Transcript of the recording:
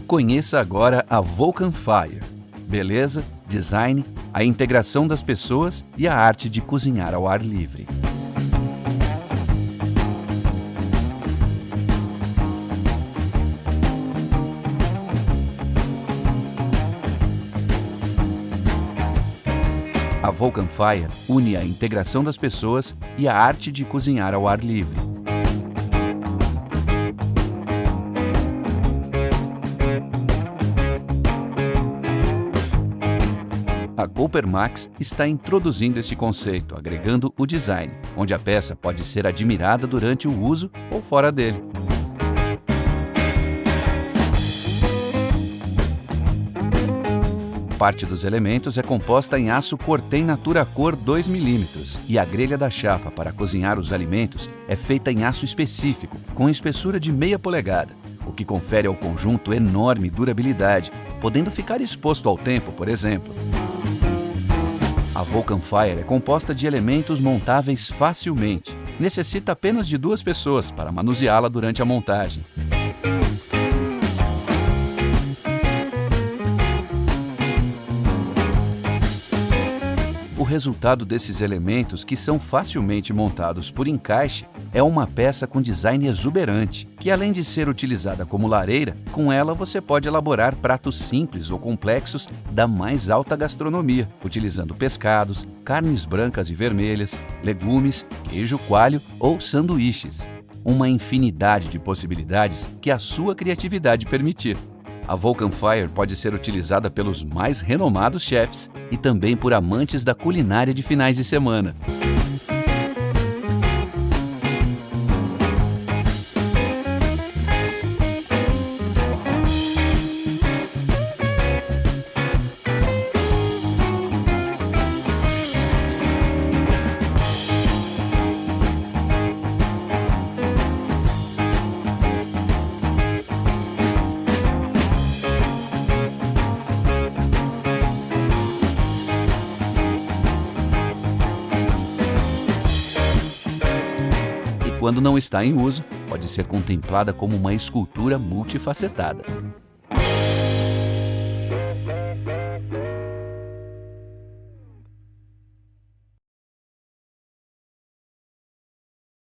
Conheça agora a Vulcan Fire. Beleza, design, a integração das pessoas e a arte de cozinhar ao ar livre. A Vulcan Fire une a integração das pessoas e a arte de cozinhar ao ar livre. A Cooper Max está introduzindo esse conceito, agregando o design, onde a peça pode ser admirada durante o uso ou fora dele. Parte dos elementos é composta em aço Cortem Natura Cor 2 mm e a grelha da chapa para cozinhar os alimentos é feita em aço específico, com espessura de meia polegada, o que confere ao conjunto enorme durabilidade, podendo ficar exposto ao tempo, por exemplo. A Vulcan Fire é composta de elementos montáveis facilmente. Necessita apenas de 2 pessoas para manuseá-la durante a montagem. O resultado desses elementos, que são facilmente montados por encaixe, é uma peça com design exuberante, que além de ser utilizada como lareira, com ela você pode elaborar pratos simples ou complexos da mais alta gastronomia, utilizando pescados, carnes brancas e vermelhas, legumes, queijo coalho ou sanduíches. Uma infinidade de possibilidades que a sua criatividade permitir. A Vulcan Fire pode ser utilizada pelos mais renomados chefs e também por amantes da culinária de finais de semana. Quando não está em uso, pode ser contemplada como uma escultura multifacetada.